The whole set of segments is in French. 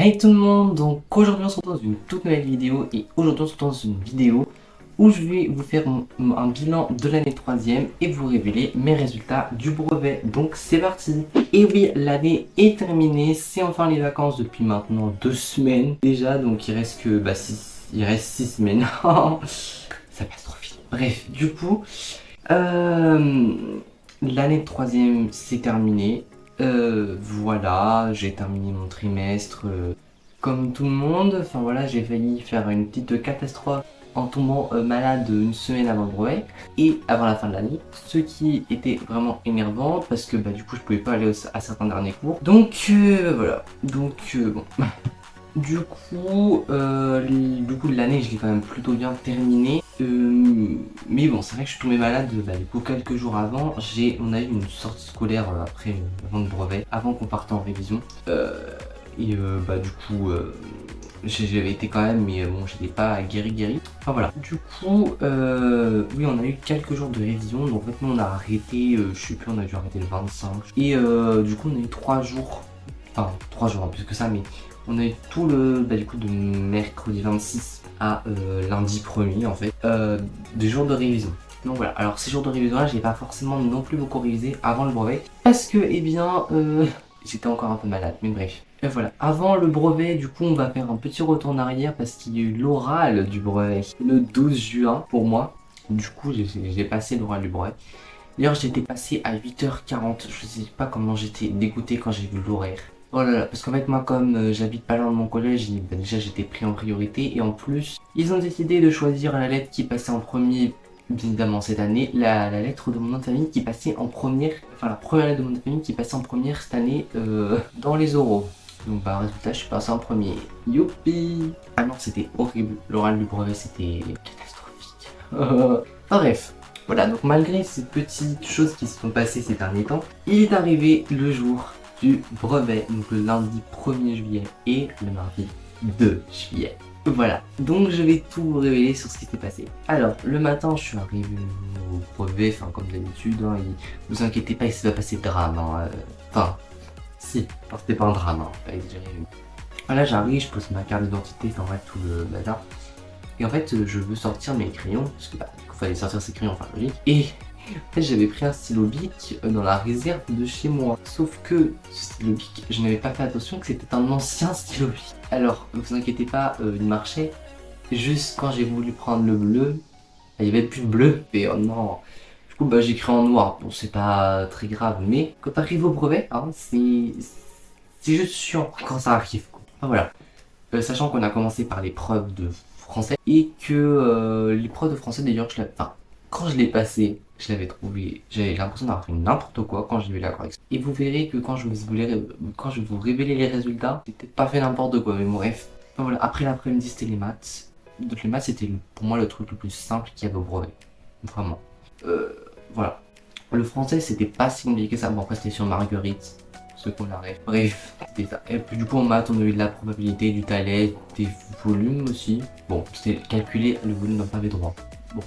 Hey tout le monde, donc aujourd'hui on se retrouve dans une toute nouvelle vidéo et aujourd'hui on se retrouve dans une vidéo où je vais vous faire un bilan de l'année 3ème et vous révéler mes résultats du brevet. Donc c'est parti. Et oui, l'année est terminée, c'est enfin les vacances depuis maintenant 2 semaines déjà, donc il reste que il reste 6 semaines. Ça passe trop vite. Bref, du coup, l'année de 3ème c'est terminé. Voilà, j'ai terminé mon trimestre comme tout le monde. Enfin voilà, j'ai failli faire une petite catastrophe en tombant malade une semaine avant le brevet et avant la fin de l'année. Ce qui était vraiment énervant parce que du coup je pouvais pas aller à certains derniers cours. Donc voilà, donc bon. Du coup l'année je l'ai quand même plutôt bien terminée. Mais bon, c'est vrai que je suis tombé malade du coup quelques jours avant. On a eu une sortie scolaire avant le brevet, avant qu'on parte en révision. Du coup, j'avais été quand même, mais bon, j'étais pas guéri. Enfin voilà. Du coup, oui, on a eu quelques jours de révision. Donc maintenant, on a arrêté, je sais plus, on a dû arrêter le 25. Et du coup, on a eu 3 jours. Enfin, 3 jours, plus que ça, mais on a eu tout le, du coup, de mercredi 26 à lundi 1er, en fait, des jours de révision. Donc voilà, alors ces jours de révision là, j'ai pas forcément non plus beaucoup révisé avant le brevet parce que, j'étais encore un peu malade, mais bref. Et voilà, avant le brevet, du coup, on va faire un petit retour en arrière parce qu'il y a eu l'oral du brevet le 12 juin pour moi. Du coup, j'ai passé l'oral du brevet. D'ailleurs, j'étais passé à 8h40. Je sais pas comment j'étais dégoûté quand j'ai vu l'horaire. Oh là là, parce qu'en fait, moi, comme j'habite pas loin de mon collège, déjà j'étais pris en priorité. Et en plus, ils ont décidé de choisir la lettre qui passait en premier, bien évidemment, cette année. La lettre de mon nom de famille qui passait en première, enfin, la première lettre de mon nom de famille qui passait en première cette année dans les oraux. Donc, résultat, je suis passé en premier. Youpi! Ah non, c'était horrible. L'oral du brevet, c'était catastrophique. Bref. Voilà, donc malgré ces petites choses qui se sont passées ces derniers temps, il est arrivé le jour du brevet, donc le lundi 1er juillet et le mardi 2 juillet. Voilà, donc je vais tout vous révéler sur ce qui s'est passé. Alors, le matin, je suis arrivé au brevet, comme d'habitude, vous inquiétez pas, il s'est pas passé de drame. Si, c'était pas un drame, pas exagéré. Voilà, j'arrive, je pose ma carte d'identité, tout le bazar. Et en fait, je veux sortir mes crayons, parce que il fallait sortir ses crayons, logique. Et en fait, j'avais pris un stylo bic dans la réserve de chez moi. Sauf que ce stylo bic, je n'avais pas fait attention que c'était un ancien stylo bic. Alors, ne vous inquiétez pas, il marchait. Juste quand j'ai voulu prendre le bleu, il n'y avait plus de bleu. Et oh non. Du coup, j'ai écrit en noir. Bon, c'est pas très grave, mais quand t'arrives au brevet, c'est juste chiant quand ça arrive. Enfin, voilà. Sachant qu'on a commencé par l'épreuve de français et que l'épreuve de français d'ailleurs, quand je l'ai passé, je l'avais trouvé, j'avais l'impression d'avoir fait n'importe quoi quand j'ai vu la correction. Et vous verrez que quand je vais vous révéler les résultats, j'ai peut-être pas fait n'importe quoi, mais bref. Enfin, voilà. Après l'après-midi, c'était les maths. Donc les maths, c'était pour moi le truc le plus simple qu'il y avait au brevet. Vraiment. Voilà. Le français, c'était pas si compliqué que ça. Bon, après, c'était sur Marguerite. Ceux qu'on arrête. Bref, c'était ça. Et puis du coup en maths on a eu de la probabilité, du Thalès, des volumes aussi. Bon, c'était calculer le volume d'un pavé droit. Bon.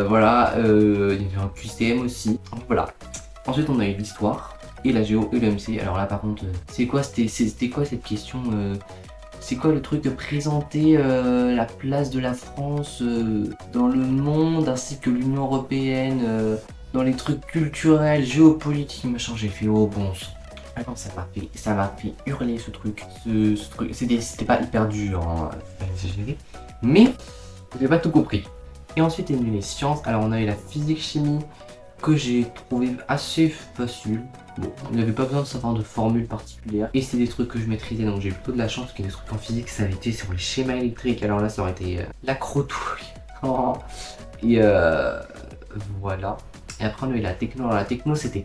Voilà, il y avait un QCM aussi. Voilà. Ensuite on a eu l'histoire et la géo et le MC. Alors là par contre, c'était quoi cette question c'est quoi le truc de présenter la place de la France dans le monde ainsi que l'Union Européenne dans les trucs culturels, géopolitiques, machin, j'ai fait oh bon sang. Alors ça m'a fait hurler ce truc. Ce truc, c'était pas hyper dur, hein, pas exagéré, mais j'ai pas tout compris. Et ensuite il y a eu les sciences. Alors on a eu la physique chimie que j'ai trouvé assez facile. Bon, on n'avait pas besoin de savoir de formules particulières. Et c'est des trucs que je maîtrisais, donc j'ai eu plutôt de la chance parce que des trucs en physique, ça avait été sur les schémas électriques. Alors là, ça aurait été l'accrotouille. Et voilà. Et après, on a eu la techno. Alors la techno, c'était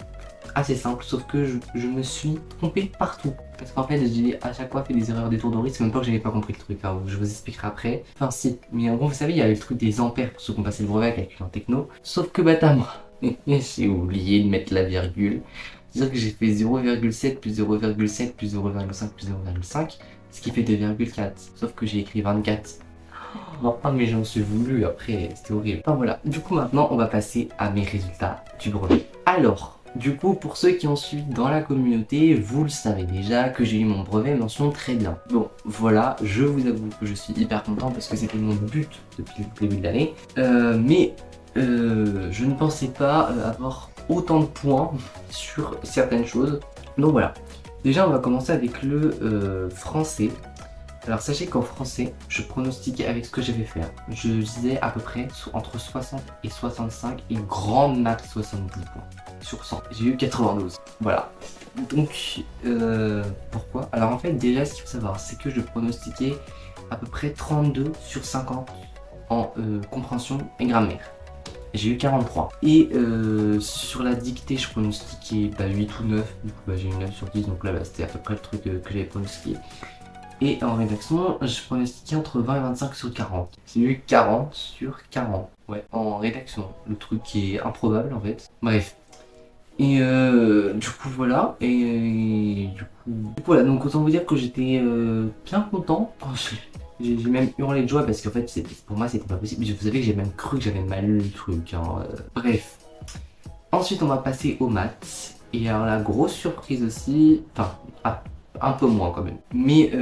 assez simple, sauf que je me suis trompé partout. Parce qu'en fait, j'ai à chaque fois fait des erreurs d'étourderie. C'est même pas que j'avais pas compris le truc, hein, je vous expliquerai après. Enfin, si. Mais en gros, vous savez, il y avait le truc des ampères pour ceux qui ont passé le brevet avec en techno. Sauf que moi. J'ai oublié de mettre la virgule. C'est-à-dire que j'ai fait 0,7 plus 0,7 plus 0,5 plus 0,5, ce qui fait 2,4. Sauf que j'ai écrit 24. Non, mais j'en suis voulu après, c'était horrible. Enfin voilà, du coup maintenant on va passer à mes résultats du brevet. Alors, Du coup, pour ceux qui ont suivi dans la communauté, vous le savez déjà que j'ai eu mon brevet mention très bien. Bon, voilà, je vous avoue que je suis hyper content parce que c'était mon but depuis le début de l'année. Je ne pensais pas avoir autant de points sur certaines choses. Donc voilà. Déjà, on va commencer avec le français. Alors sachez qu'en français, je pronostiquais avec ce que j'avais fait. Je disais à peu près entre 60 et 65 et grand max 70 points sur 100. J'ai eu 92. Voilà. Donc pourquoi? Alors en fait déjà ce qu'il faut savoir c'est que je pronostiquais à peu près 32 sur 50 en compréhension et grammaire. J'ai eu 43. Et sur la dictée je pronostiquais 8 ou 9. Du coup j'ai eu 9 sur 10 donc là c'était à peu près le truc que j'avais pronostiqué. Et en rédaction, je pronostiquais entre 20 et 25 sur 40. J'ai eu 40 sur 40. Ouais, en rédaction. Le truc qui est improbable en fait. Bref. Et du coup voilà. Et du coup voilà. Donc autant vous dire que j'étais bien content. J'ai même hurlé de joie parce qu'en fait pour moi c'était pas possible. Vous savez que j'ai même cru que j'avais mal lu le truc. Bref. Ensuite on va passer aux maths. Et alors la grosse surprise aussi. Enfin. Un peu moins quand même. Mais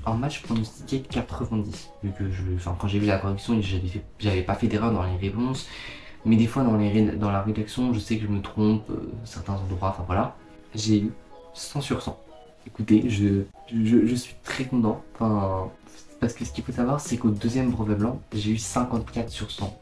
en maths, je pronostiquais 90. Vu que quand j'ai vu la correction, j'avais pas fait d'erreur dans les réponses. Mais des fois, dans la rédaction, je sais que je me trompe, certains endroits, enfin voilà. J'ai eu 100 sur 100. Écoutez, je suis très content. Enfin, parce que ce qu'il faut savoir, c'est qu'au deuxième brevet blanc, j'ai eu 54 sur 100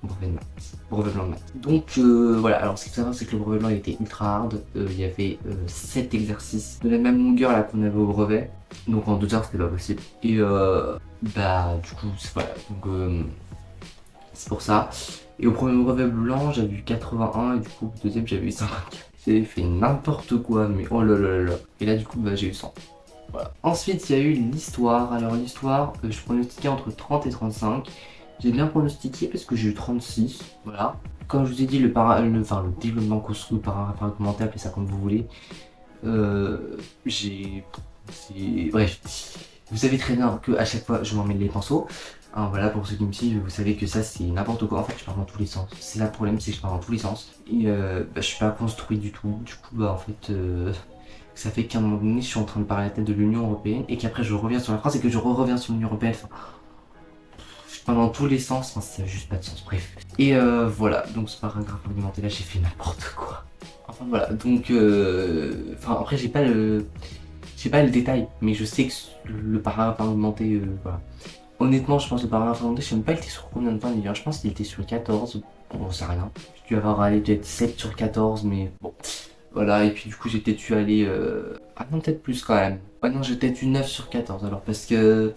brevet blanc de maths. Donc voilà, alors ce qu'il faut savoir, c'est que le brevet blanc il était ultra hard. Il y avait 7 exercices de la même longueur là qu'on avait au brevet. Donc en 2 heures, c'était pas possible. Et du coup, voilà. Donc c'est pour ça. Et au premier brevet blanc, j'avais eu 81 et du coup, au deuxième, j'avais eu 54. J'ai fait n'importe quoi, mais oh là là là. Et là, du coup, j'ai eu 100. Voilà. Ensuite, il y a eu l'histoire. Alors, l'histoire, je pronostiquais entre 30 et 35. J'ai bien pronostiqué parce que j'ai eu 36. Voilà. Comme je vous ai dit, le développement construit, le paragraphe argumentaire, appelez ça comme vous voulez. Bref. Vous savez très bien qu'à chaque fois, je m'emmène les pinceaux. Hein, voilà, pour ceux qui me suivent, vous savez que ça c'est n'importe quoi. En fait, je pars dans tous les sens. C'est ça le problème, c'est que je pars dans tous les sens. Et je suis pas construit du tout. Du coup, en fait, ça fait qu'à un moment donné, je suis en train de parler à la tête de l'Union Européenne et qu'après je reviens sur la France et que je reviens sur l'Union Européenne. Enfin, je pars dans tous les sens, ça n'a juste pas de sens. Bref. Et voilà, donc ce paragraphe argumenté là, j'ai fait n'importe quoi. Enfin voilà, donc après j'ai pas le détail, mais je sais que le paragraphe argumenté, voilà. Honnêtement, je pense que le paragraphe argumenté, je sais même pas il était sur combien de points d'ailleurs. Je pense qu'il était sur 14, on sait rien. J'ai dû avoir allé peut-être 7 sur 14, mais bon. Voilà, et puis du coup j'ai peut-être dû aller... Ah non, peut-être plus quand même. Ouais non, j'ai peut-être eu 9 sur 14 alors parce que...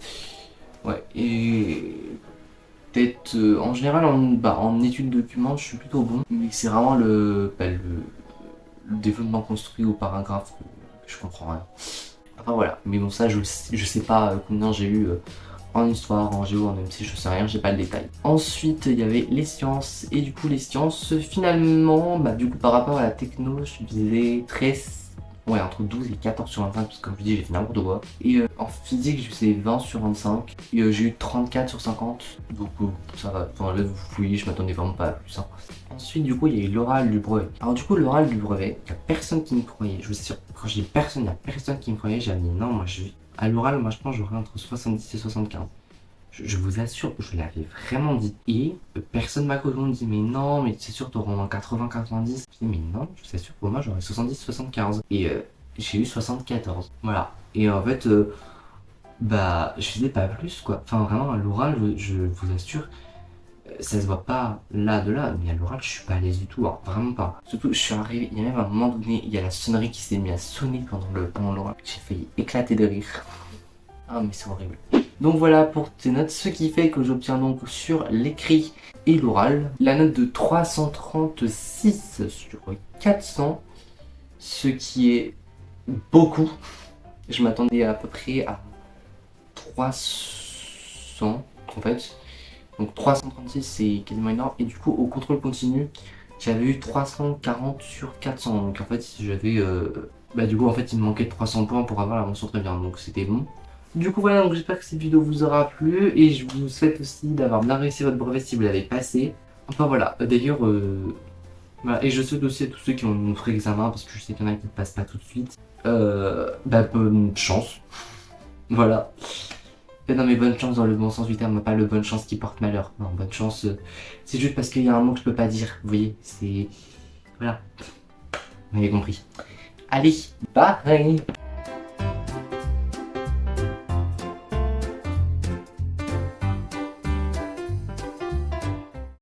Ouais, et... Peut-être... en général, en études de documents, je suis plutôt bon. Mais c'est vraiment le développement construit au paragraphe que je comprends rien. Enfin voilà, mais bon ça je sais pas combien j'ai eu... en histoire, en géo, en MC, je sais rien, j'ai pas le détail. Ensuite, il y avait les sciences, et du coup les sciences, finalement, du coup par rapport à la techno, je disais 13, ouais, entre 12 et 14 sur 25, parce que comme je dis, j'ai fait n'importe quoi. Et en physique, je faisais 20 sur 25, et j'ai eu 34 sur 50, donc ça va, enfin là, vous voyez, je m'attendais vraiment pas à plus. Hein. Ensuite, du coup, il y a eu l'oral du brevet. Alors du coup, l'oral du brevet, il y a personne qui me croyait, je vous assure, quand je dis personne, il y a personne qui me croyait, j'avais dit non, moi je vais... À l'oral, moi je pense que j'aurais entre 70 et 75. Je vous assure, je l'avais vraiment dit. Et personne m'a cru. On me dit, mais non, mais c'est sûr, t'auras en 80-90. Je dis, mais non, je vous assure, pour moi j'aurais 70-75. Et j'ai eu 74. Voilà. Et en fait, je faisais pas plus quoi. Enfin, vraiment, à l'oral, je vous assure, ça se voit pas là de là, mais à l'oral, je suis pas à l'aise du tout, hein, vraiment pas. Surtout, je suis arrivé, il y a même un moment donné, il y a la sonnerie qui s'est mise à sonner pendant l'oral. J'ai failli éclater de rire. Ah, mais c'est horrible. Donc voilà pour tes notes, ce qui fait que j'obtiens donc sur l'écrit et l'oral la note de 336 sur 400, ce qui est beaucoup. Je m'attendais à peu près à 300 en fait. Donc 336 c'est quasiment énorme. Et du coup au contrôle continu, j'avais eu 340 sur 400. Donc en fait j'avais... du coup en fait il me manquait 300 points pour avoir la mention très bien. Donc c'était bon. Du coup voilà, donc j'espère que cette vidéo vous aura plu et je vous souhaite aussi d'avoir bien réussi votre brevet si vous l'avez passé. Enfin voilà, d'ailleurs Voilà. Et je souhaite aussi à tous ceux qui ont notre examen, parce que je sais qu'il y en a qui ne passent pas tout de suite, bonne chance. Voilà. Et non mais bonne chance dans le bon sens du terme, pas le bonne chance qui porte malheur. Non, bonne chance, c'est juste parce qu'il y a un mot que je peux pas dire. Vous voyez, c'est... Voilà. Vous m'avez compris. Allez, bye.